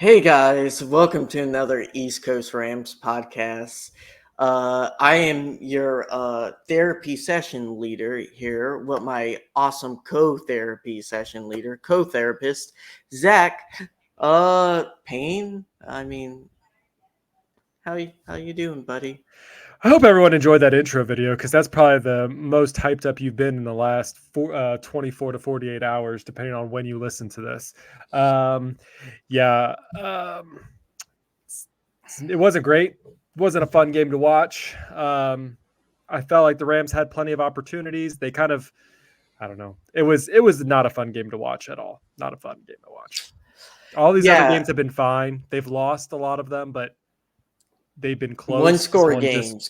Hey guys, welcome to another East Coast Rams podcast. I am your therapy session leader here with my awesome co-therapy session leader, co-therapist, Zach. Payne, how you doing, buddy? I hope everyone enjoyed that intro video because that's probably the most hyped up you've been in the last 24 to 48 hours, depending on when you listen to this. Um, yeah, it wasn't great. It wasn't a fun game to watch. I felt like the Rams had plenty of opportunities. They kind of, I don't know. It was not a fun game to watch at all. Not a fun game to watch. All these other Yeah, games have been fine. They've lost a lot of them, but they've been one close. This score one just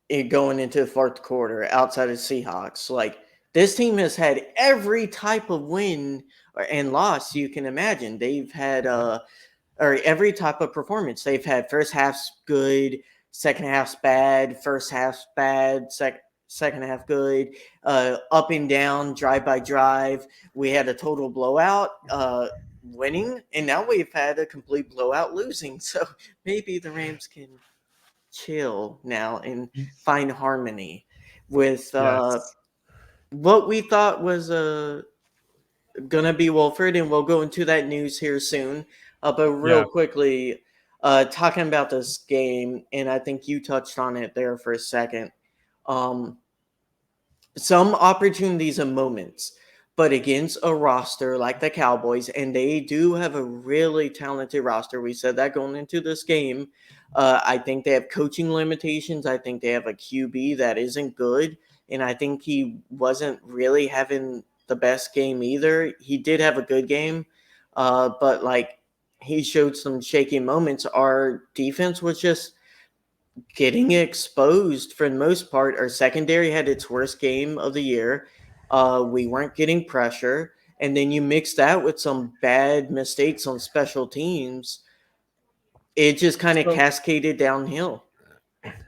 games going into the fourth quarter outside of Seahawks. Like this team has had every type of win and loss you can imagine. They've had or every type of performance. They've had first half's good, second half's bad, first half's bad, second half good, up and down, drive by drive. We had a total blowout, winning, and now we've had a complete blowout losing. So maybe the Rams can chill now and find harmony with yes. what we thought was gonna be Wolford, and we'll go into that news here soon. But real Yeah. quickly, talking about this game, and I think you touched on it there for a second. Um, some opportunities and moments, but against a roster like the Cowboys, and they do have a really talented roster. We said that going into this game. I think they have coaching limitations. I think they have a QB that isn't good, and I think he wasn't really having the best game either. He did have a good game, but like he showed some shaky moments. Our defense was just getting exposed for the most part. Our secondary had its worst game of the year. We weren't getting pressure. And then you mix that with some bad mistakes on special teams. It just kind of So cascaded downhill.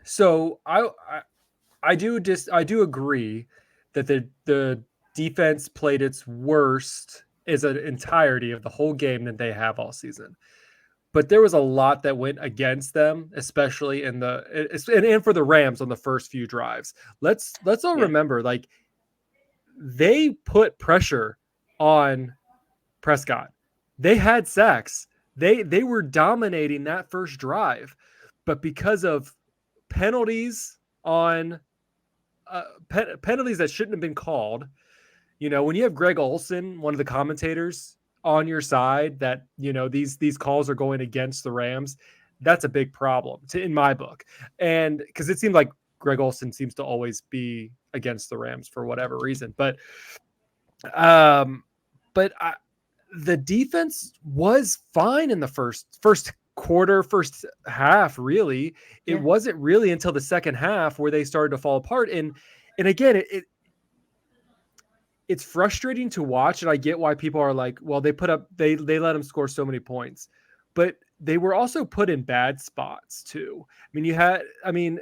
So I do agree that the defense played its worst as an entirety of the whole game that they have all season. But there was a lot that went against them, especially in and for the Rams on the first few drives. Let's all Yeah. remember, like, they put pressure on Prescott. They had sacks. They were dominating that first drive, but because of penalties on penalties that shouldn't have been called. When you have Greg Olson, one of the commentators, on your side, that these calls are going against the Rams, that's a big problem in my book. And because it seems like Greg Olson seems to always be against the Rams for whatever reason, um, but the defense was fine in the first quarter, first half. Really, it Yeah. wasn't really until the second half where they started to fall apart. And again, it's frustrating to watch, and I get why people are like, well, they let them score so many points, but they were also put in bad spots too. I mean,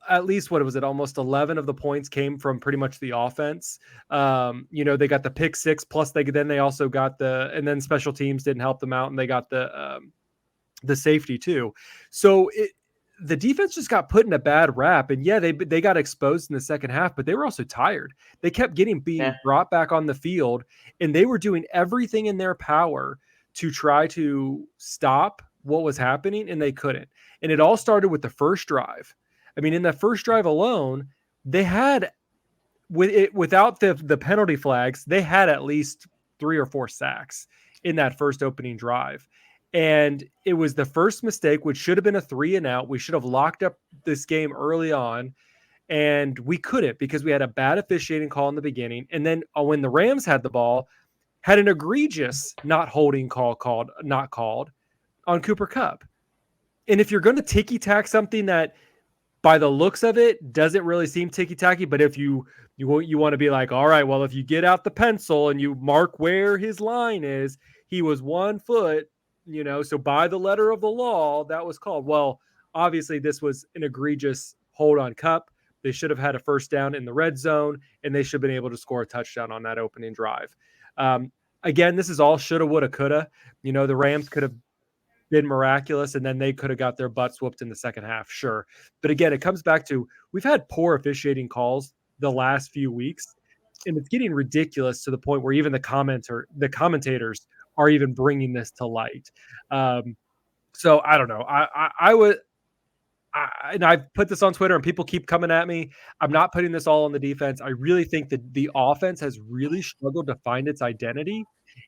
at least what was it? Almost 11 of the points came from pretty much the offense. They got the pick six, plus they also got and then special teams didn't help them out, and they got the safety too. So the defense just got put in a bad rap, and yeah, they got exposed in the second half, but they were also tired. They kept being Yeah. brought back on the field, and they were doing everything in their power to try to stop what was happening, and they couldn't. And it all started with the first drive. I mean, in the first drive alone, they had without the penalty flags, they had at least 3 or 4 sacks in that first opening drive. And it was the first mistake, which should have been a 3 and out. We should have locked up this game early on, and we couldn't because we had a bad officiating call in the beginning. And then when the Rams had the ball, had an egregious not holding not called on Cooper Kupp. And if you're going to ticky tack something that, by the looks of it, doesn't really seem ticky tacky, but if you want to be like, all right, well, if you get out the pencil and you mark where his line is, he was 1 foot, so by the letter of the law, that was called. Well, obviously, this was an egregious hold on Kupp. They should have had a first down in the red zone, and they should have been able to score a touchdown on that opening drive. Again, this is all shoulda, woulda, coulda. The Rams could have been miraculous, and then they could have got their butts whooped in the second half, sure. But again, it comes back to we've had poor officiating calls the last few weeks, and it's getting ridiculous to the point where even the commentators are even bringing this to light. So I don't know. I would and I've put this on Twitter and people keep coming at me. I'm not putting this all on the defense. I really think that the offense has really struggled to find its identity,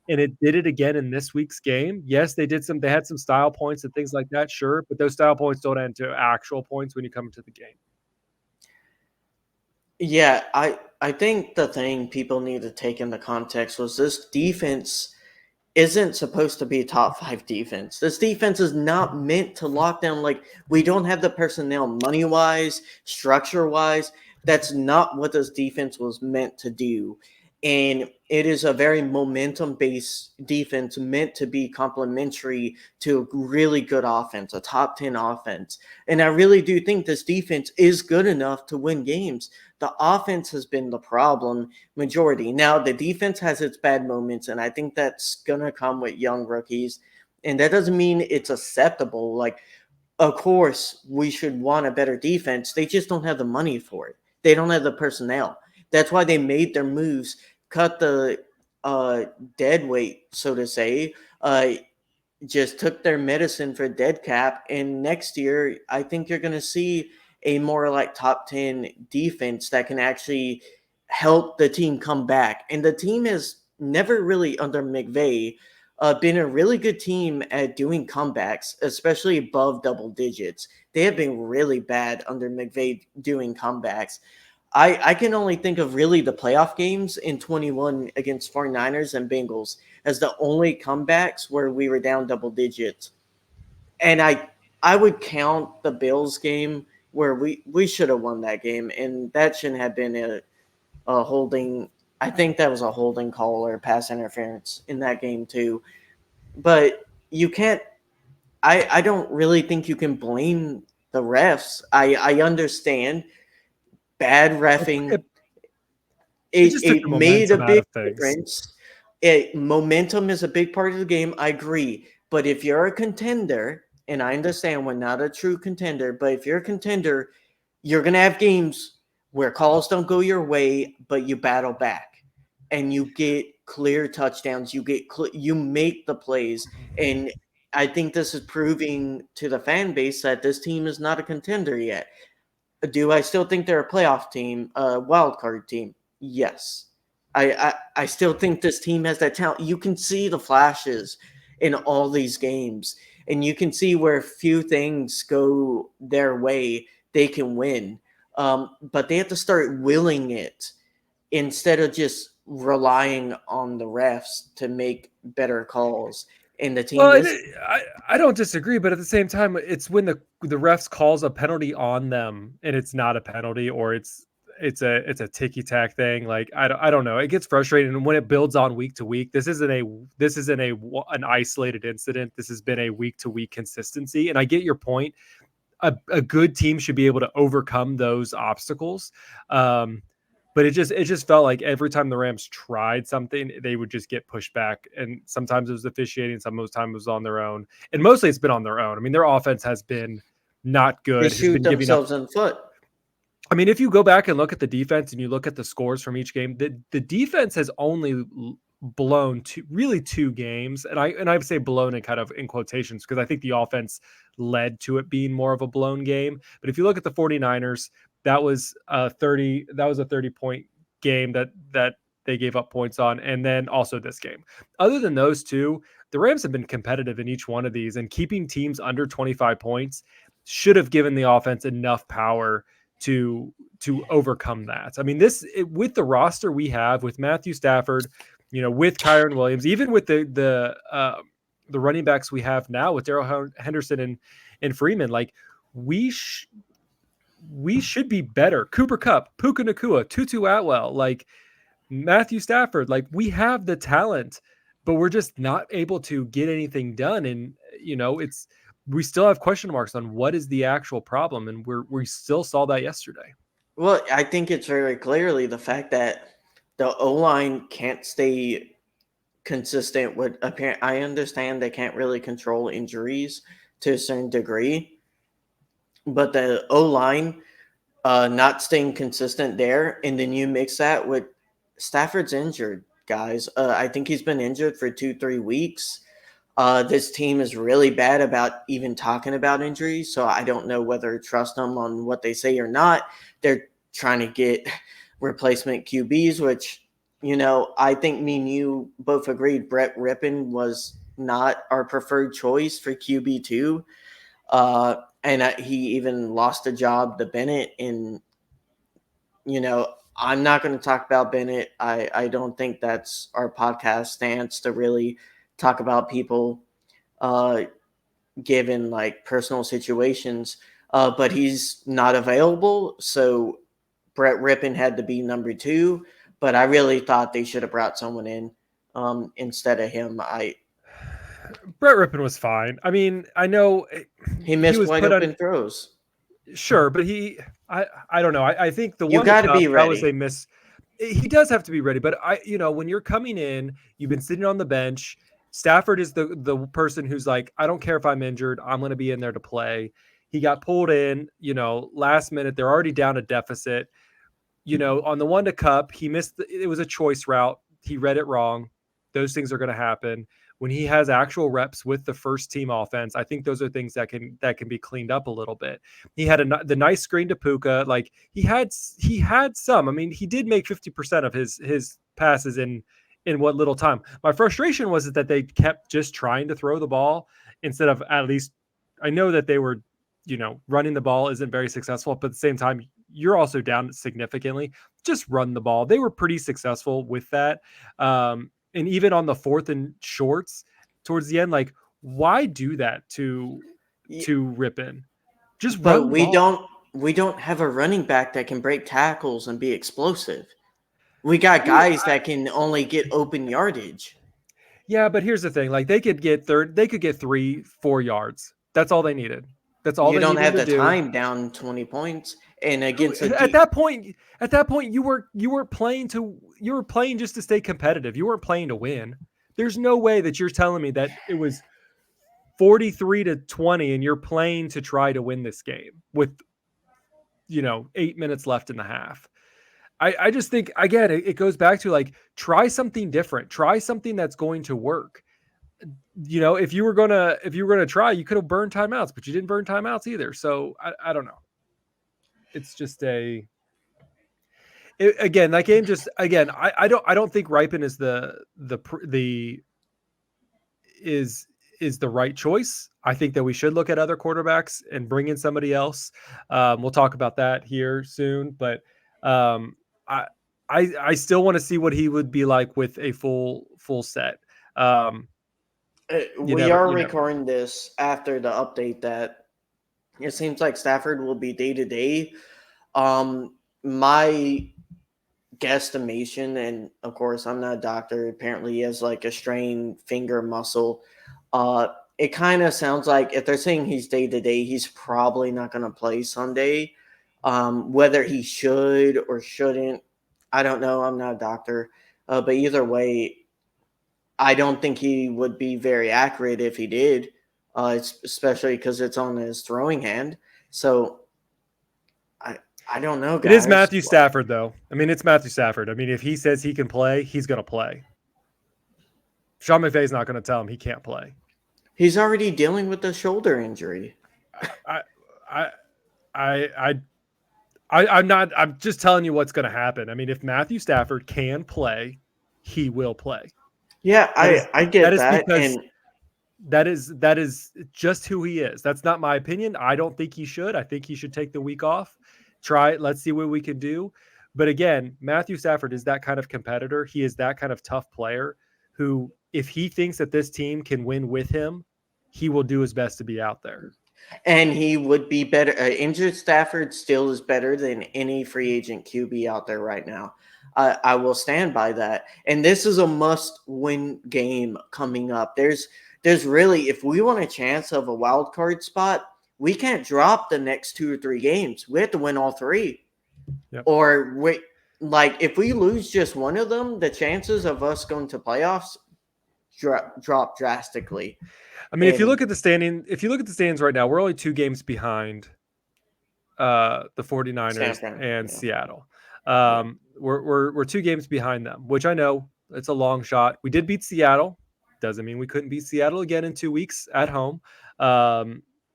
and it did it again in this week's game. Yes, they had some style points and things like that, sure, but those style points don't end to actual points when you come to the game. Yeah, I think the thing people need to take into context was this defense isn't supposed to be a top 5 defense. This defense is not meant to lock down. Like, we don't have the personnel money wise, structure wise. That's not what this defense was meant to do. And it is a very momentum based defense meant to be complementary to a really good offense, a top 10 offense. And I really do think this defense is good enough to win games. The offense has been the problem majority. Now, the defense has its bad moments, and I think that's going to come with young rookies. And that doesn't mean it's acceptable. Like, of course, we should want a better defense. They just don't have the money for it. They don't have the personnel. That's why they made their moves, cut the dead weight, so to say, just took their medicine for dead cap. And next year, I think you're going to see a more like top 10 defense that can actually help the team come back. And the team has never really, under McVay, been a really good team at doing comebacks, especially above double digits. They have been really bad under McVay doing comebacks. I can only think of really the playoff games in 21 against 49ers and Bengals as the only comebacks where we were down double digits. And I would count the Bills game where we should have won that game, and that shouldn't have been a holding. I think that was a holding call or pass interference in that game too. But you can't. I don't really think you can blame the refs. I understand bad refing. It, it It just took it the made a momentum out big of things. difference. Momentum is a big part of the game. I agree. But if you're a contender, and I understand we're not a true contender, but if you're a contender, you're going to have games where calls don't go your way, but you battle back and you get clear touchdowns. You make the plays. And I think this is proving to the fan base that this team is not a contender yet. Do I still think they're a playoff team, a wild card team? Yes. I still think this team has that talent. You can see the flashes in all these games, and you can see where few things go their way, they can win. But they have to start willing it instead of just relying on the refs to make better calls. And the team Well, is I don't disagree, but at the same time, it's when the refs calls a penalty on them and it's not a penalty, or it's a ticky tack thing. Like I don't know. It gets frustrating, and when it builds on week to week, this isn't an isolated incident. This has been a week to week consistency, and I get your point. A good team should be able to overcome those obstacles. But it just felt like every time the Rams tried something, they would just get pushed back. And sometimes it was officiating, sometimes it was on their own. And mostly it's been on their own. I mean, their offense has been not they good, has shoot been giving up. themselves in the foot. I mean, if you go back and look at the defense and you look at the scores from each game, the defense has only blown two games. And I would say blown in kind of in quotations, because I think the offense led to it being more of a blown game. But if you look at the 49ers, that was a 30-point game that they gave up points on. And then also this game. Other than those two, the Rams have been competitive in each one of these, and keeping teams under 25 points should have given the offense enough power to overcome that. I mean, with the roster we have, with Matthew Stafford, with Kyron Williams, even with the running backs we have now with Darrell Henderson and Freeman, like we should be better. Cooper Kupp, Puka Nacua, Tutu Atwell, like Matthew Stafford, like we have the talent, but we're just not able to get anything done. And we still have question marks on what is the actual problem, and we still saw that yesterday. Well, I think it's very clearly the fact that the O-line can't stay consistent with apparent. I understand they can't really control injuries to a certain degree, but the O line not staying consistent there, and then you mix that with Stafford's injured, guys. I think he's been injured for 2-3 weeks. This team is really bad about even talking about injuries, so I don't know whether to trust them on what they say or not. They're trying to get replacement QBs, which, I think me and you both agreed Brett Rippon was not our preferred choice for QB2. And he even lost a job to Bennett. And, I'm not going to talk about Bennett. I don't think that's our podcast stance to really talk about people uh, given like personal situations. But he's not available. So Brett Rippon had to be number 2. But I really thought they should have brought someone in instead of him. Brett Rippon was fine. I mean, I know He missed was wide put on. open throws. Sure, but I don't know. I think the You one to got to Cup, be that was ready. a miss. He does have to be ready, but when you're coming in, you've been sitting on the bench. Stafford is the person who's like, I don't care if I'm injured, I'm going to be in there to play. He got pulled in, last minute. They're already down a deficit. On the one to Cup, he missed. It was a choice route. He read it wrong. Those things are going to happen when he has actual reps with the first team offense. I think those are things that can be cleaned up a little bit. He had the nice screen to Puka. Like he had some. I mean, he did make 50% of his passes in what little time. My frustration was that they kept just trying to throw the ball instead of at least. I know that they were, running the ball isn't very successful, but at the same time, you're also down significantly. Just run the ball. They were pretty successful with that. And even on the 4th and shorts towards the end, like why do that to Rippon? Just But run the ball. we don't have a running back that can break tackles and be explosive. We got You, guys that can only get open yardage. yeah, but here's the thing: like they could get 3-4 yards. That's all they needed. That's all You they don't needed have to the do. time down 20 points and against a At deep. that point, you were playing just to stay competitive. You weren't playing to win. There's no way that you're telling me that it was 43-20 and you're playing to try to win this game with 8 minutes left in the half. I just think again it goes back to like try something different, try something that's going to work. If you were gonna try, you could have burned timeouts, but you didn't burn timeouts either. So I don't know. It's just again, that game just again I don't think Ripon is the is the right choice. I think that we should look at other quarterbacks and bring in somebody else. We'll talk about that here soon, but um, I I still want to see what he would be like with a full set. Um, We are you never know. recording this after the update that it seems like Stafford will be day to day. My guesstimation, and of course I'm not a doctor, apparently he has like a strained finger muscle. It kind of sounds like if they're saying he's day to day, he's probably not going to play Sunday. Whether he should or shouldn't, I don't know. I'm not a doctor. But either way, I don't think he would be very accurate if he did, especially because it's on his throwing hand. So I don't know, It is guys. Matthew Stafford, though. I mean, it's Matthew Stafford. I mean, if he says he can play, he's going to play. Sean McVay's not going to tell him he can't play. He's already dealing with a shoulder injury. I, I, I, I'm not. I'm just telling you what's going to happen. I mean, if Matthew Stafford can play, he will play. Yeah, I That get is that. because And that is just who he is. That's not my opinion. I don't think he should. I think he should take the week off. Try it. Let's see what we can do. But again, Matthew Stafford is that kind of competitor. He is that kind of tough player who, if he thinks that this team can win with him, he will do his best to be out there. he would be better. Injured Stafford still is better than any free agent QB out there right now. I will stand by that. And this is a must-win game coming up. There's really, if we want a chance of a wild card spot, we can't drop the next 2 or 3 games. We have to win all 3. Yep. Or if we lose just one of them, the chances of us going to playoffs drop drastically. I mean, if you look at the standings right now, we're only 2 games behind the 49ers and Seattle. We're 2 games behind them, which I know it's a long shot. We did beat Seattle. Doesn't mean we couldn't beat Seattle again in 2 weeks at home.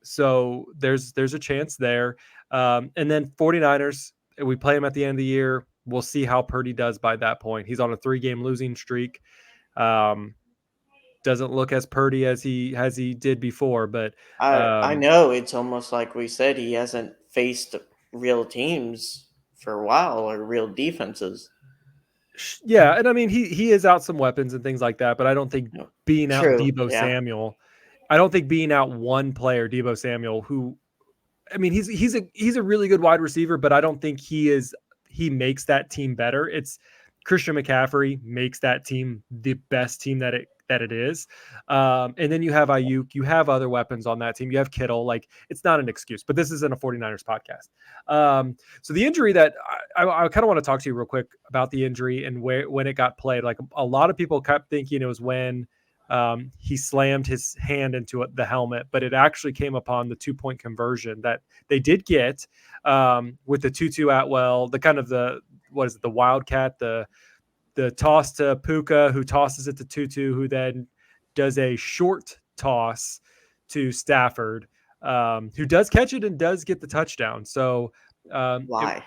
So there's a chance there. And then 49ers, we play them at the end of the year. We'll see how Purdy does by that point. He's on a 3-game losing streak. Doesn't look as Purdy as he did before, but I know it's almost like we said, he hasn't faced real teams for a while or real defenses. Yeah, and I mean he is out some weapons and things like that, but I don't think being out Deebo Samuel, I don't think being out one player, Deebo Samuel, who, I mean, he's a really good wide receiver, but I don't think he makes that team better. It's Christian McCaffrey makes that team the best team that it is. And then you have Ayuk, you have other weapons on that team. You have Kittle. Like, it's not an excuse, but this isn't a 49ers podcast. So the injury that I kind of want to talk to you real quick about the injury and when it got played. Like, a lot of people kept thinking it was when he slammed his hand into the helmet, but it actually came upon the 2-point conversion that they did get with the Tutu Atwell, the kind of the Wildcat, the toss to Puka, who tosses it to Tutu, who then does a short toss to Stafford, who does catch it and does get the touchdown. So why?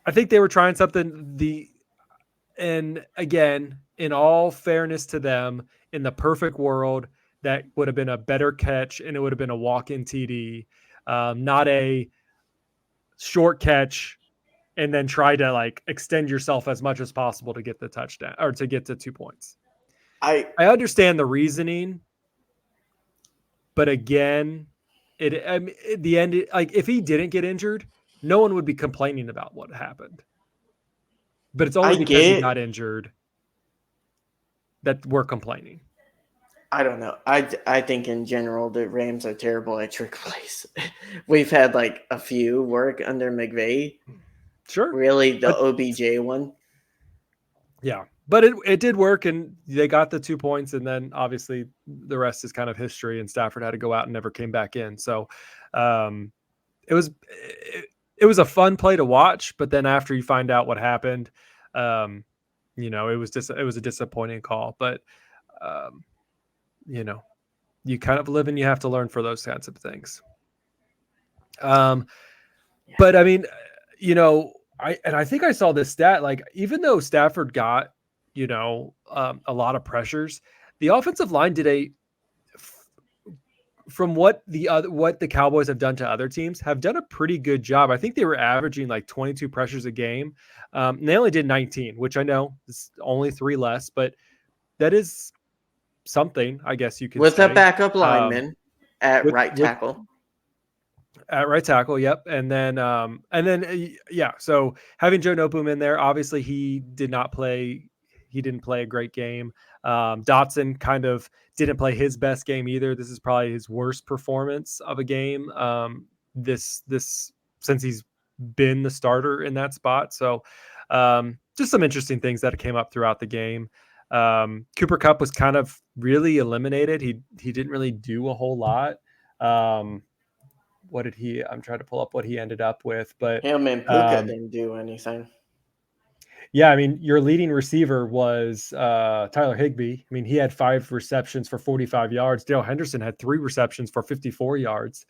I think they were trying something. And again, in all fairness to them, in the perfect world, that would have been a better catch and it would have been a walk-in TD, not a short catch and then try to like extend yourself as much as possible to get the touchdown or to get to 2 points. I understand the reasoning, but again, at the end, like, if he didn't get injured, no one would be complaining about what happened. But it's only because he got injured that we're complaining. I don't know. I think in general the Rams are terrible at trick plays. We've had like a few work under McVay. Sure. Really, the OBJ one. Yeah, but it did work, and they got the 2 points, and then obviously the rest is kind of history. And Stafford had to go out and never came back in. So it was a fun play to watch. But then after you find out what happened, it was a disappointing call. But you kind of live and you have to learn for those kinds of things. But I mean, I think I saw this stat, like, even though Stafford got, a lot of pressures, the offensive line did from what the Cowboys have done to other teams, have done a pretty good job. I think they were averaging like 22 pressures a game. And they only did 19, which I know is only 3 less, but that is something, I guess you could with say. a backup lineman at right tackle. At right tackle, yep. And then, so having Joe Noteboom in there, obviously he didn't play a great game. Dotson kind of didn't play his best game either. This is probably his worst performance of a game this since he's been the starter in that spot. So just some interesting things that came up throughout the game. Cooper Kupp was kind of really eliminated. He didn't really do a whole lot. What did he? I'm trying to pull up what he ended up with, but him and Puka didn't do anything. Yeah, I mean, your leading receiver was Tyler Higbee. I mean, he had 5 receptions for 45 yards. Darrell Henderson had 3 receptions for 54 yards.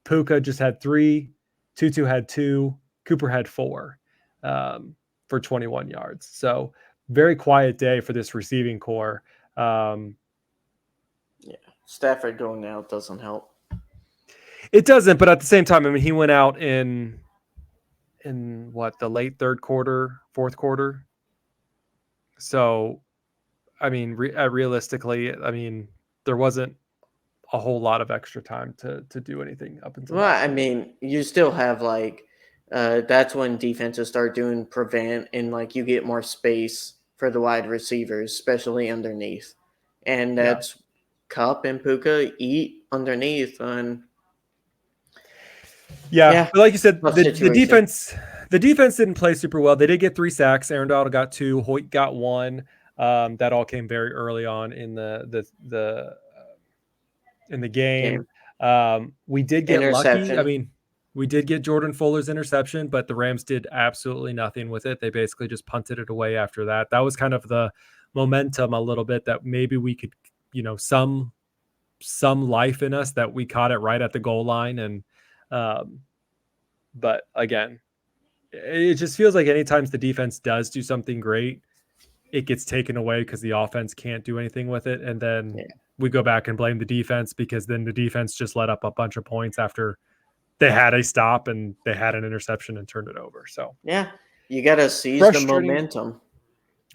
Puka just had 3. Tutu had 2. Cooper had 4 for 21 yards. So very quiet day for this receiving core. Stafford going out doesn't help. It doesn't, but at the same time, I mean, he went out in the late third quarter, fourth quarter. So, I mean, realistically, I mean, there wasn't a whole lot of extra time to do anything up until. Well, I mean, you still have that's when defenses start doing prevent and you get more space for the wide receivers, especially underneath, and that's Kupp and Puka eat underneath and. Yeah, but like you said, the defense didn't play super well. They did get 3 sacks. Aaron Donald got 2. Hoyt got 1. That all came very early on in the game. Game. We did get lucky. I Interception. mean, we did get Jordan Fuller's interception, but the Rams did absolutely nothing with it. They basically just punted it away after that. That was kind of the momentum a little bit that maybe we could, some life in us that we caught it right at the goal line. And but again, it just feels like anytime the defense does do something great, it gets taken away because the offense can't do anything with it. And then we go back and blame the defense because then the defense just let up a bunch of points after they had a stop and they had an interception and turned it over. So yeah, you got to seize the momentum.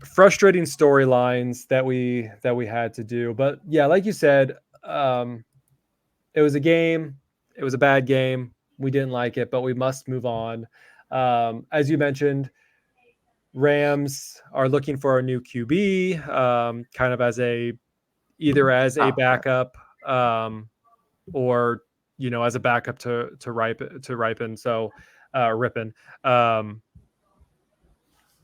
Frustrating storylines that we had to do. But yeah, like you said, it was a game. It was a bad game. We didn't like it, but we must move on. As you mentioned, Rams are looking for a new QB, kind of as either as a backup, or as a backup to Ripen. So Rippin.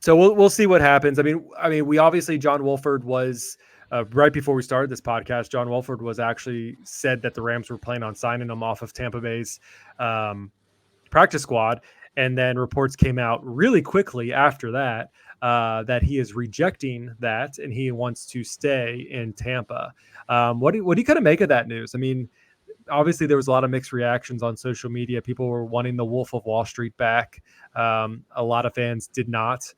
So we'll see what happens. I mean, we obviously John Wolford was right before we started this podcast. John Wolford was actually said that the Rams were planning on signing him off of Tampa Bay's practice squad, and then reports came out really quickly after that that he is rejecting that and he wants to stay in Tampa. What do you kind of make of that news? I mean, obviously there was a lot of mixed reactions on social media. People were wanting the Wolf of Wall Street back. A lot of fans did not.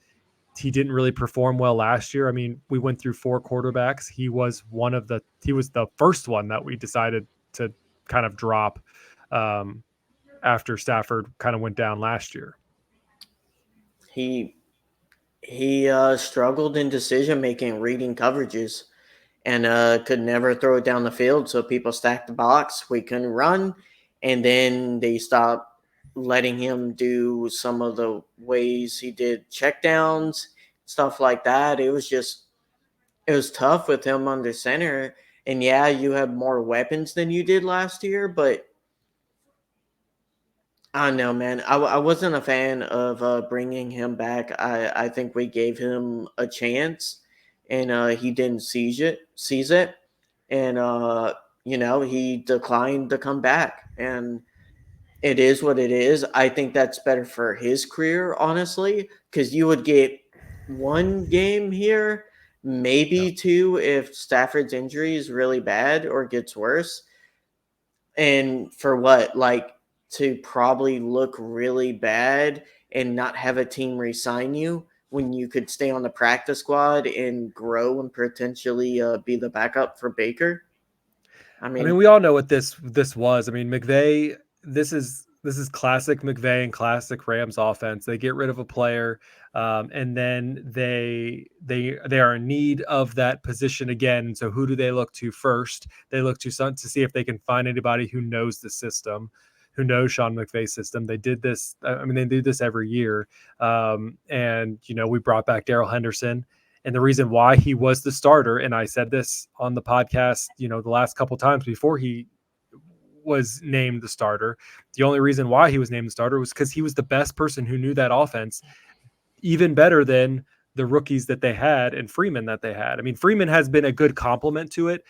He didn't really perform well last year. I mean, we went through 4 quarterbacks. He was the first one that we decided to kind of drop after Stafford kind of went down last year. He struggled in decision making, reading coverages, and could never throw it down the field. So people stacked the box. We couldn't run, and then they stopped letting him do some of the ways he did checkdowns, stuff like that. It was tough with him under center. And yeah, you have more weapons than you did last year, but I don't know, man. I wasn't a fan of bringing him back. I think we gave him a chance, and he didn't seize it, and he declined to come back, and it is what it is. I think that's better for his career, honestly, because you would get 1 game here, maybe 2 if Stafford's injury is really bad or gets worse, and for what, like, to probably look really bad and not have a team re-sign you when you could stay on the practice squad and grow and potentially be the backup for Baker. I mean, we all know what this was. I mean, McVay, this is classic McVay and classic Rams offense. They get rid of a player, and then they are in need of that position again. So who do they look to first? They look to see if they can find anybody who knows the system, who knows Sean McVay's system. They did this. I mean, they do this every year. And we brought back Darrell Henderson. And the reason why he was the starter, and I said this on the podcast, the last couple times before he was named the starter, the only reason why he was named the starter was because he was the best person who knew that offense even better than the rookies that they had and Freeman that they had. I mean, Freeman has been a good complement to it,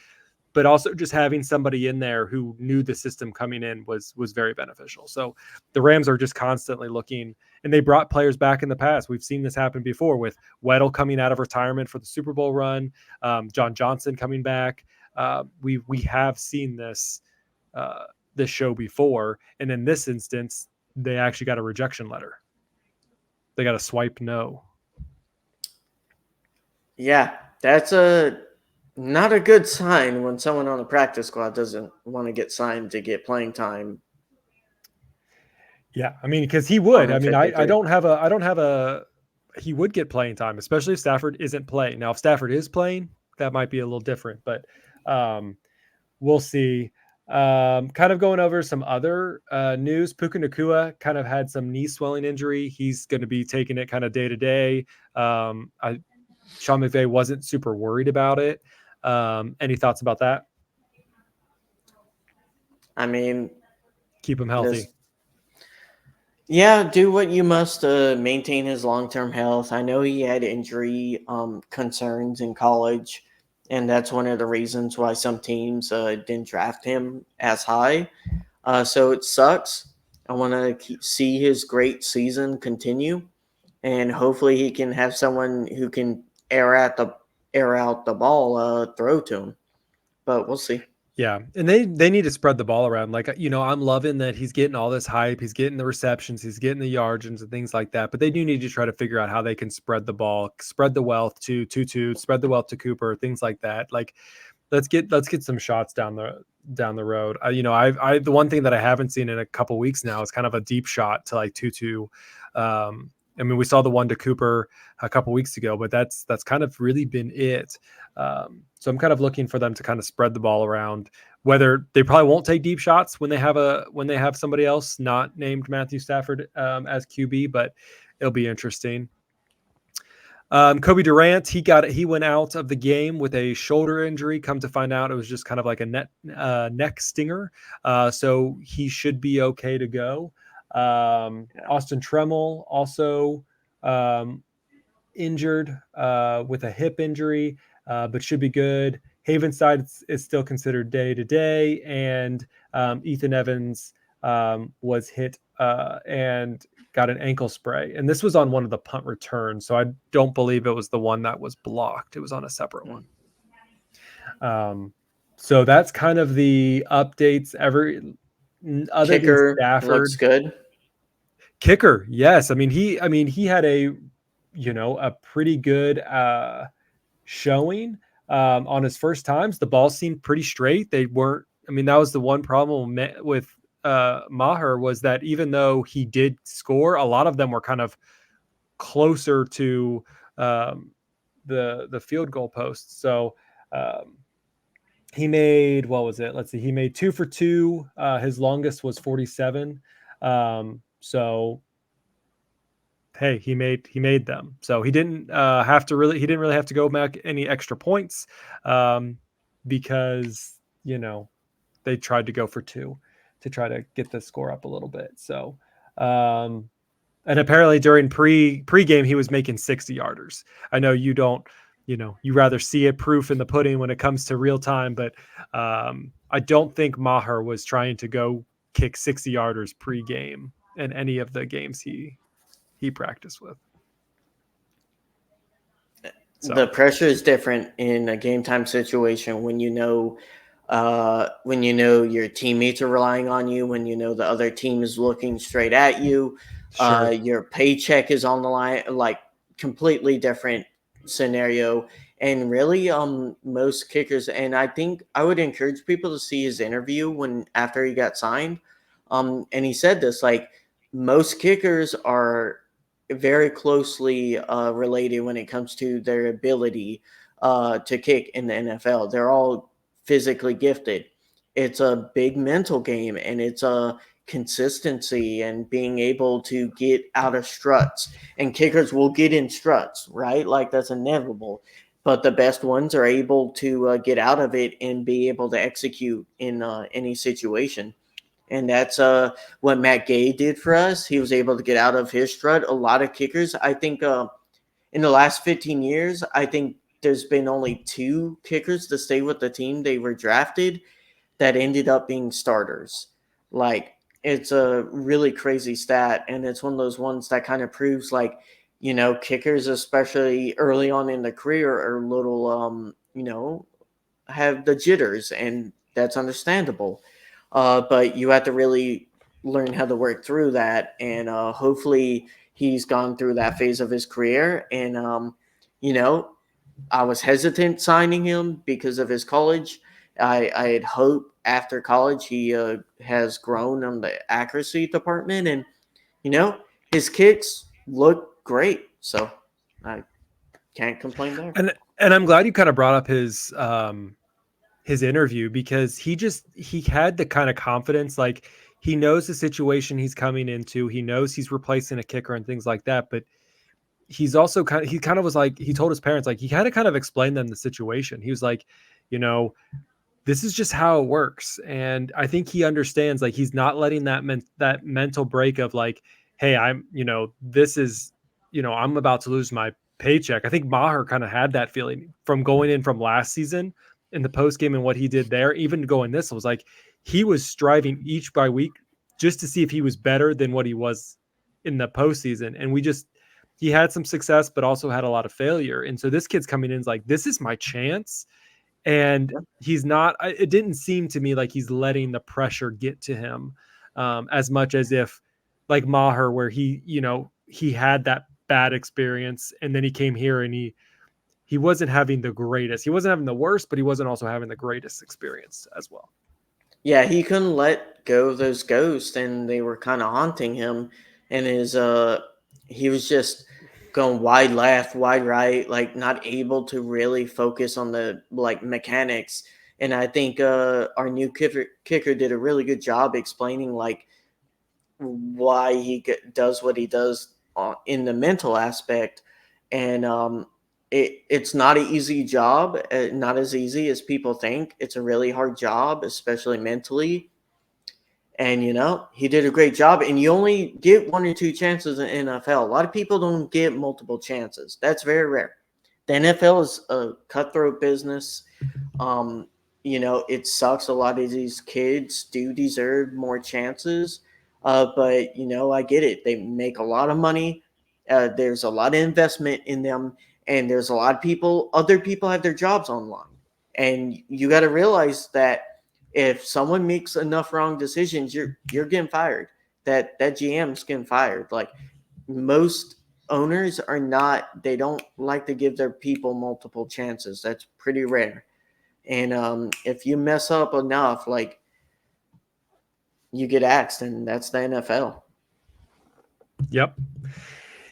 but also just having somebody in there who knew the system coming in was very beneficial. So the Rams are just constantly looking, and they brought players back in the past. We've seen this happen before with Weddle coming out of retirement for the Super Bowl run, John Johnson coming back. We have seen this show before, and in this instance, they actually got a rejection letter. They got a swipe no. Yeah, that's not a good sign when someone on the practice squad doesn't want to get signed to get playing time. Yeah, I mean, because he would. I mean, I don't have a. He would get playing time, especially if Stafford isn't playing. Now, if Stafford is playing, that might be a little different, but we'll see. Kind of going over some other news. Puka Nacua kind of had some knee swelling injury. He's going to be taking it kind of day to day. Sean McVay wasn't super worried about it. Any thoughts about that? I mean, keep him healthy. Yeah, do what you must to maintain his long-term health. I know he had injury concerns in college, and that's one of the reasons why some teams didn't draft him as high. So it sucks. I want to see his great season continue, and hopefully he can have someone who can air out the ball, throw to him. But we'll see. Yeah, and they need to spread the ball around. Like, I'm loving that he's getting all this hype, he's getting the receptions, he's getting the yards and things like that. But they do need to try to figure out how they can spread the ball, spread the wealth to Tutu, spread the wealth to Cooper, things like that. Like, let's get some shots down the road. I the one thing that I haven't seen in a couple weeks now is kind of a deep shot to like Tutu. I mean, we saw the one to Cooper a couple weeks ago, but that's kind of really been it. So I'm kind of looking for them to kind of spread the ball around. Whether they probably won't take deep shots when they have somebody else not named Matthew Stafford as QB, but it'll be interesting. Cobie Durant, he went out of the game with a shoulder injury. Come to find out, it was just kind of like a neck stinger. So he should be okay to go. Austin Tremmel also injured with a hip injury, but should be good. Havenside is still considered day to day, and Ethan Evans was hit and got an ankle spray. And this was on one of the punt returns, so I don't believe it was the one that was blocked. It was on a separate one. So that's kind of the updates. Other Kicker than Stafford, looks good. Kicker, yes. I mean, he had a pretty good showing on his first times. The ball seemed pretty straight. They weren't. I mean, that was the one problem with Maher, was that even though he did score, a lot of them were kind of closer to the field goal posts. So he made, what was it? Let's see. He made 2 for 2. His longest was 47. So hey, he made them. So he didn't he didn't really have to go back any extra points because they tried to go for 2 to try to get the score up a little bit. So and apparently during pre-game he was making 60-yarders. I know you don't, you rather see it proof in the pudding when it comes to real time, but I don't think Maher was trying to go kick 60-yarders pre-game in any of the games he practiced with. So. The pressure is different in a game time situation when your teammates are relying on you, when the other team is looking straight at you. Sure. Your paycheck is on the line, like completely different scenario. And really, most kickers, and I think I would encourage people to see his interview after he got signed. And he said this, like, most kickers are very closely related when it comes to their ability to kick in the NFL. They're all physically gifted. It's a big mental game, and it's a consistency and being able to get out of struts. And kickers will get in struts, right? Like, that's inevitable. But the best ones are able to get out of it and be able to execute in any situation. And that's what Matt Gay did for us. He was able to get out of his strut. A lot of kickers, I think, in the last 15 years, I think there's been only 2 kickers to stay with the team they were drafted that ended up being starters. Like, it's a really crazy stat, and it's one of those ones that kind of proves, like, kickers, especially early on in the career, are a little, have the jitters, and that's understandable. But you have to really learn how to work through that, and hopefully he's gone through that phase of his career. And I was hesitant signing him because of his college. I had hoped after college he has grown on the accuracy department, and his kicks look great, so I can't complain there. And I'm glad you kind of brought up his interview, because he had the kind of confidence, like he knows the situation he's coming into. He knows he's replacing a kicker and things like that, but he's also he was like, he told his parents, like, he had to kind of explain them the situation. He was like, this is just how it works. And I think he understands, like, he's not letting that mental break of, like, hey, this is, I'm about to lose my paycheck. I think Maher kind of had that feeling from going in from last season in the post game and what he did there. Even going this, it was like he was striving each by week just to see if he was better than what he was in the postseason. And he had some success, but also had a lot of failure. And so this kid's coming in is like, this is my chance. And he's not, it didn't seem to me like he's letting the pressure get to him as much as if like Maher, where he had that bad experience and then he came here and he wasn't having the greatest. He wasn't having the worst, but he wasn't also having the greatest experience as well. Yeah, he couldn't let go of those ghosts, and they were kind of haunting him. And he was just going wide left, wide right, like not able to really focus on the like mechanics. And I think our new kicker did a really good job explaining like why does what he does in the mental aspect. And it's not an easy job, not as easy as people think. It's a really hard job, especially mentally. And he did a great job. And you only get one or two chances in NFL. A lot of people don't get multiple chances. That's very rare. The NFL is a cutthroat business. Um, it sucks. A lot of these kids do deserve more chances. But I get it. They make a lot of money. There's a lot of investment in them, and there's a lot of people. Other people have their jobs online, and you got to realize that if someone makes enough wrong decisions, you're getting fired. That GM's getting fired. Like most owners are not. They don't like to give their people multiple chances. That's pretty rare. And if you mess up enough, like you get axed, and that's the NFL. Yep.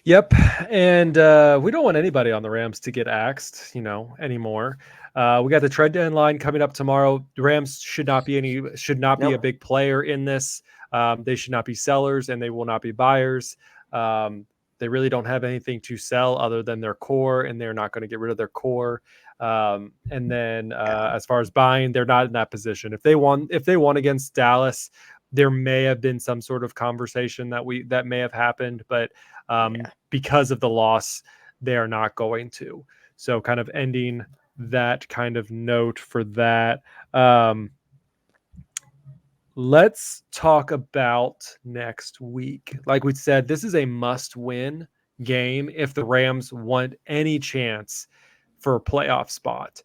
Yep. And we don't want anybody on the Rams to get axed, anymore. We got the trade deadline coming up tomorrow. The Rams should not be a Nope. big player in this. They should not be sellers, and they will not be buyers. They really don't have anything to sell other than their core, and they're not going to get rid of their core. And then as far as buying, they're not in that position. If they won against Dallas, there may have been some sort of conversation that may have happened, but because of the loss, they are not going to. So kind of ending that kind of note for that. Let's talk about next week. Like we said, this is a must-win game if the Rams want any chance for a playoff spot.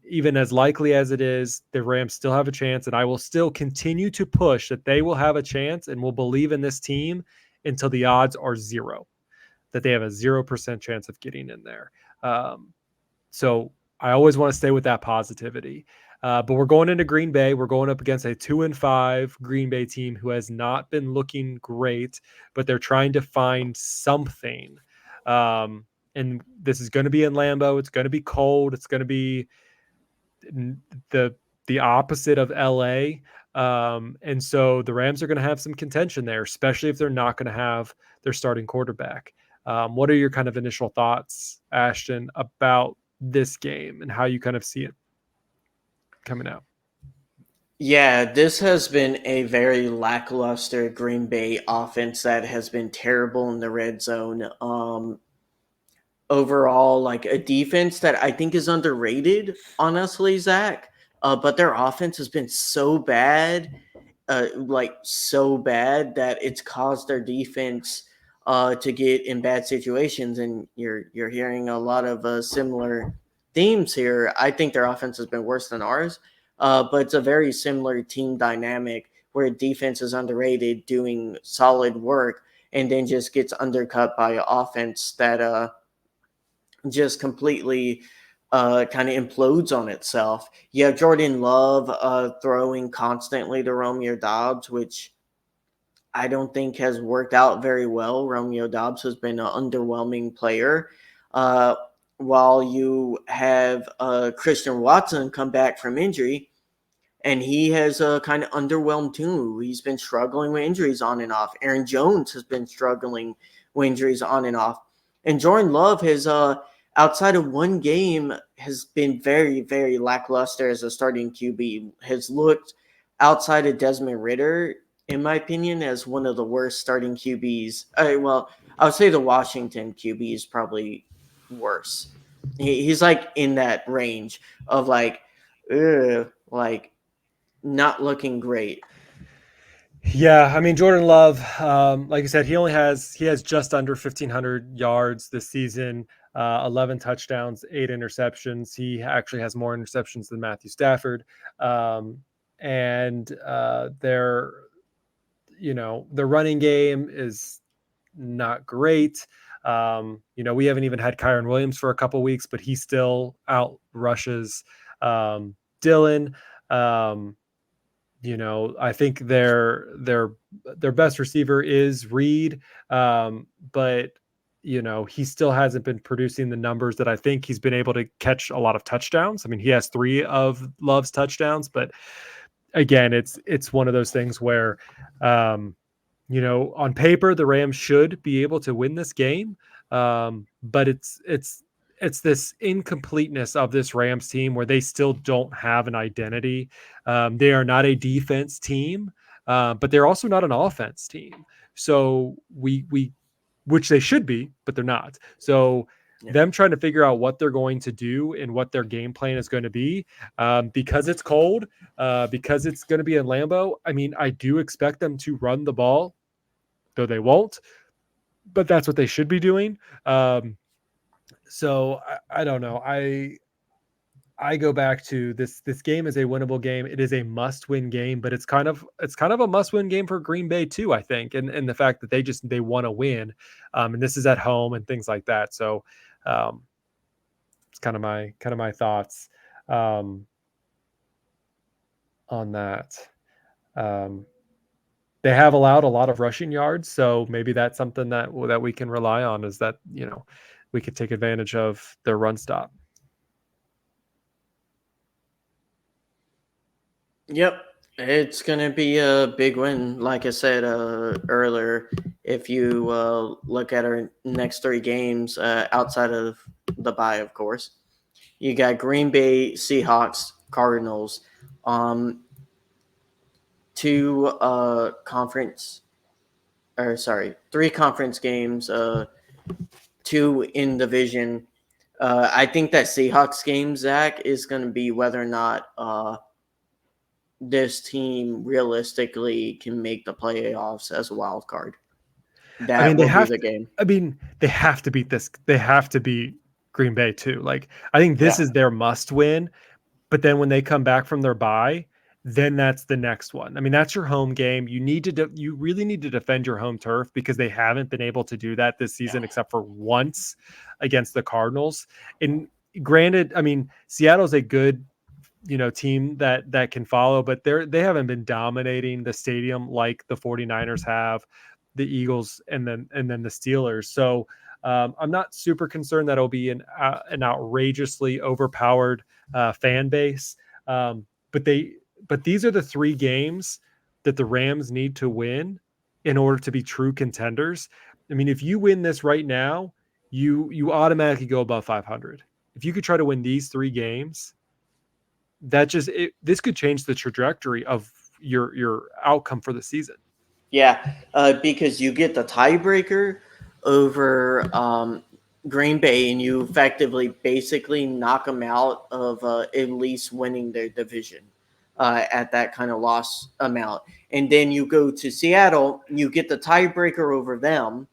Even as likely as it is, the Rams still have a chance, and I will still continue to push that they will have a chance and will believe in this team until the odds are zero, that they have a 0% chance of getting in there. So I always want to stay with that positivity. But we're going into Green Bay. We're going up against a 2-5 Green Bay team who has not been looking great, but they're trying to find something. And this is going to be in Lambeau. It's going to be cold. It's going to be the opposite of LA. And so the Rams are going to have some contention there, especially if they're not going to have their starting quarterback. What are your kind of initial thoughts, Ashton, about this game and how you kind of see it coming out? Yeah, this has been a very lackluster Green Bay offense that has been terrible in the red zone. Overall, like a defense that I think is underrated, honestly, Zach. But their offense has been so bad, like so bad that it's caused their defense to get in bad situations. And you're hearing a lot of similar themes here. I think their offense has been worse than ours, but it's a very similar team dynamic where defense is underrated, doing solid work, and then just gets undercut by an offense that just completely kind of implodes on itself. You have Jordan Love throwing constantly to Romeo Dobbs, which I don't think has worked out very well. Romeo Dobbs has been an underwhelming player. Uh, while you have Christian Watson come back from injury, and he has kind of underwhelmed too. He's been struggling with injuries on and off. Aaron Jones has been struggling with injuries on and off. And Jordan Love has, outside of one game, has been very, very lackluster as a starting QB. Has looked outside of Desmond Ritter in my opinion, as one of the worst starting QBs. Well, I would say the Washington QB is probably worse. He's like in that range of like not looking great. Yeah, I mean Jordan Love, like you said, he has just under 1,500 yards this season, 11 touchdowns, 8 interceptions. He actually has more interceptions than Matthew Stafford, and their running game is not great. We haven't even had Kyron Williams for a couple weeks, but he still out rushes Dylan. Um, I think their best receiver is Reed, but he still hasn't been producing the numbers that I think he's been able to catch a lot of touchdowns. I mean, he has 3 of Love's touchdowns, but again, it's one of those things where, on paper the Rams should be able to win this game, but it's this incompleteness of this Rams team where they still don't have an identity. They are not a defense team, but they're also not an offense team. So we which they should be, but they're not. So Yeah. them trying to figure out what they're going to do and what their game plan is going to be, because it's cold, because it's going to be in Lambeau. I mean, I do expect them to run the ball, though they won't, but that's what they should be doing. So I don't know. I go back to this game is a winnable game. It is a must-win game, but it's kind of a must-win game for Green Bay too, I think. And the fact that they want to win. And this is at home and things like that. So it's kind of my thoughts on that. They have allowed a lot of rushing yards, so maybe that's something that we can rely on, is that we could take advantage of their run stop. Yep. It's going to be a big win, like I said earlier. If you look at our next 3 games outside of the bye, of course, you got Green Bay, Seahawks, Cardinals, 2 conference, or sorry, 3 conference games, 2 in division. I think that Seahawks game, Zach, is going to be whether or not this team realistically can make the playoffs as a wild card. I mean, That will be the game. they have to beat this. They have to beat Green Bay too. Like, I think this Yeah. is their must win. But then when they come back from their bye, then that's the next one. I mean, that's your home game. You really need to defend your home turf, because they haven't been able to do that this season except for once against the Cardinals. And granted, I mean, Seattle's a good team that can follow, but they haven't been dominating the stadium like the 49ers have, the Eagles, and then the Steelers. So I'm not super concerned that it'll be an outrageously overpowered fan base. But these are the 3 games that the Rams need to win in order to be true contenders. I mean, if you win this right now, you automatically go above 500. If you could try to win these 3 games, this could change the trajectory of your outcome for the season. Yeah, because you get the tiebreaker over Green Bay, and you effectively basically knock them out of at least winning their division at that kind of loss amount. And then you go to Seattle, you get the tiebreaker over them.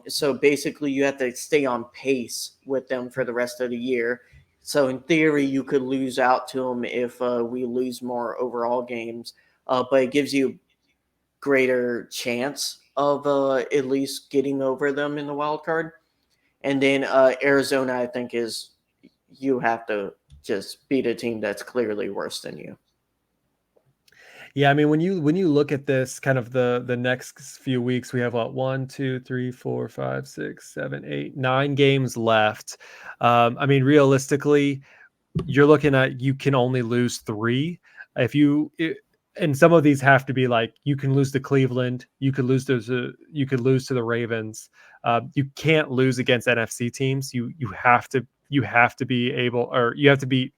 So basically, you have to stay on pace with them for the rest of the year. So in theory, you could lose out to them if we lose more overall games, but it gives you greater chance of at least getting over them in the wild card. And then Arizona, I think, is you have to just beat a team that's clearly worse than you. Yeah, I mean, when you look at this kind of the next few weeks, we have what, 1, 2, 3, 4, 5, 6, 7, 8, 9 games left. I mean, realistically, you're looking at, you can only lose 3. And some of these have to be like, you can lose to Cleveland, you could lose to the Ravens. You can't lose against NFC teams. You have to be able, or you have to beat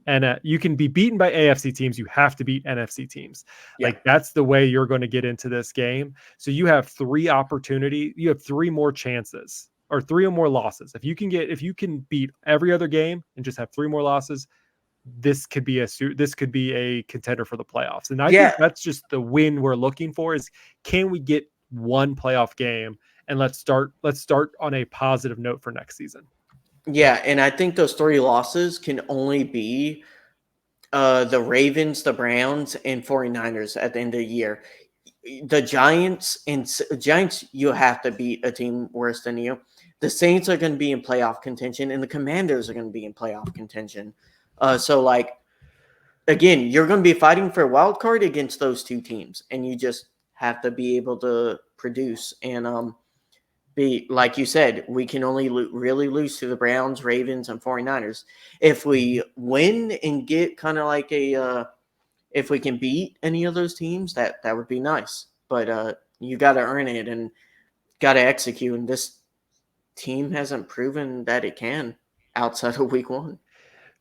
and you can be beaten by AFC teams. You have to beat NFC teams. Yeah. Like that's the way you're going to get into this game. So you have you have three more chances or three or more losses. If you can beat every other game and just have three more losses, this could be a contender for the playoffs. And I think Yeah. that's just the win we're looking for is, can we get one playoff game, and let's start on a positive note for next season. Yeah. And I think those three losses can only be the Ravens, the Browns, and 49ers at the end of the year. The Giants, you have to beat a team worse than you. The Saints are going to be in playoff contention, and the Commanders are going to be in playoff contention. So, like, again, you're going to be fighting for a wild card against those two teams, and you just have to be able to produce. And be like you said, we can only really lose to the Browns, Ravens, and 49ers. If we win and get kind of like if we can beat any of those teams, that would be nice. But you got to earn it and got to execute. And this team hasn't proven that it can outside of week one.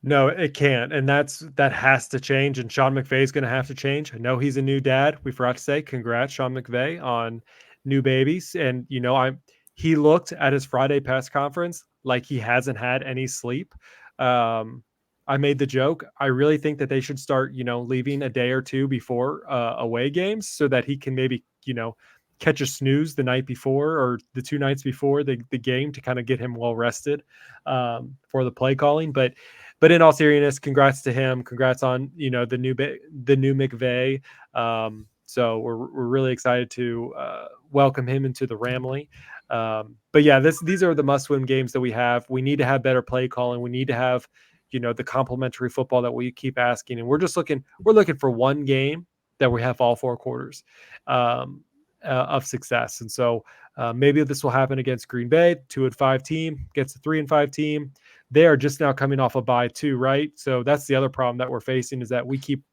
No, it can't. And that has to change. And Sean McVay is going to have to change. I know he's a new dad. We forgot to say congrats, Sean McVay, on new babies. And, he looked at his Friday press conference like he hasn't had any sleep. I made the joke. I really think that they should start, leaving a day or two before away games so that he can maybe, catch a snooze the night before or the two nights before the game to kind of get him well rested for the play calling. But in all seriousness, congrats to him. Congrats on the new McVay. So we're really excited to welcome him into the Ramley. But yeah, these are the must-win games that we have. We need to have better play calling. We need to have the complementary football that we keep asking. And we're looking for one game that we have all four quarters of success. And so maybe this will happen against Green Bay, 2-5 team gets a 3-5 team. They are just now coming off a bye too, right? So that's the other problem that we're facing is that we keep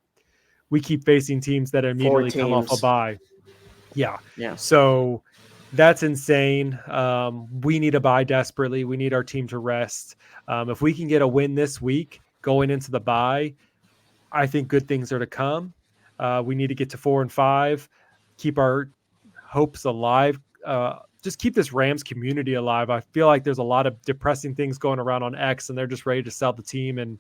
facing teams that immediately come off a bye. Yeah. Yeah. So that's insane. We need a bye desperately. We need our team to rest. If we can get a win this week going into the bye, I think good things are to come. We need to get to 4-5, keep our hopes alive. Just keep this Rams community alive. I feel like there's a lot of depressing things going around on X, and they're just ready to sell the team and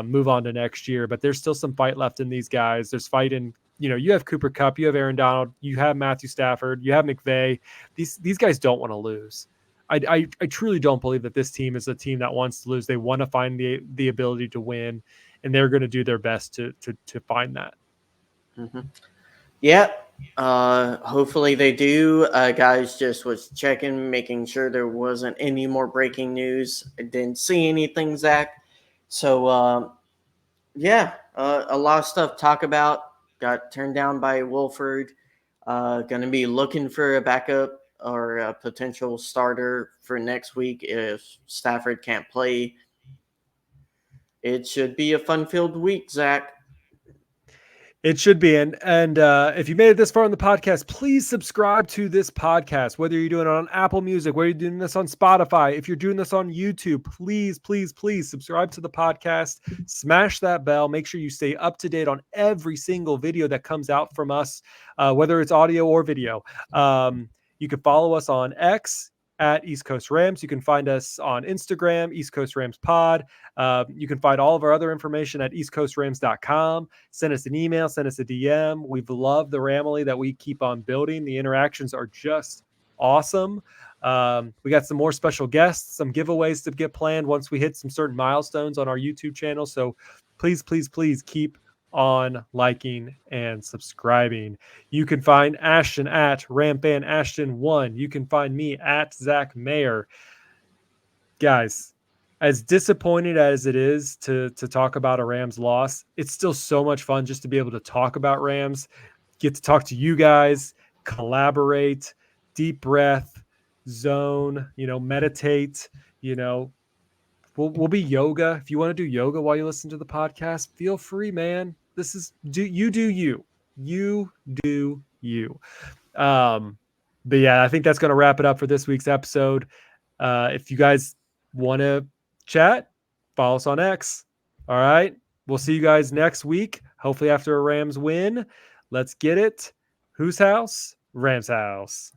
move on to next year. But there's still some fight left in these guys. There's fight in, you have Cooper Kupp, you have Aaron Donald, you have Matthew Stafford, you have McVay. These guys don't want to lose. I truly don't believe that this team is a team that wants to lose. They want to find the ability to win, and they're going to do their best to find that. Mm-hmm. Yeah. Hopefully they do. Guys, just was checking, making sure there wasn't any more breaking news. I didn't see anything, Zach. So, yeah, a lot of stuff to talk about. Got turned down by Wolford. Going to be looking for a backup or a potential starter for next week if Stafford can't play. It should be a fun-filled week, Zach. It should be. And if you made it this far in the podcast, please subscribe to this podcast, whether you're doing it on Apple Music, whether you're doing this on Spotify, if you're doing this on YouTube, please, please, please subscribe to the podcast, smash that bell, make sure you stay up to date on every single video that comes out from us, whether it's audio or video. You can follow us on X at East Coast Rams. You can find us on Instagram, East Coast Rams Pod. You can find all of our other information at eastcoastrams.com. Send us an email, send us a DM. We've loved the Ramily that we keep on building. The interactions are just awesome. We got some more special guests, some giveaways to get planned once we hit some certain milestones on our YouTube channel. So please, please, please keep on liking and subscribing. You can find Ashton at Rampan Ashton 1. You can find me at Zach Mayer. Guys, as disappointed as it is to talk about a Rams loss, it's still so much fun just to be able to talk about Rams, get to talk to you guys, collaborate, deep breath, zone, meditate, we'll be yoga. If you want to do yoga while you listen to the podcast, feel free, man. This is do you. You do you. But yeah, I think that's going to wrap it up for this week's episode. If you guys want to chat, follow us on X. All right. We'll see you guys next week, hopefully after a Rams win. Let's get it. Whose house? Rams house.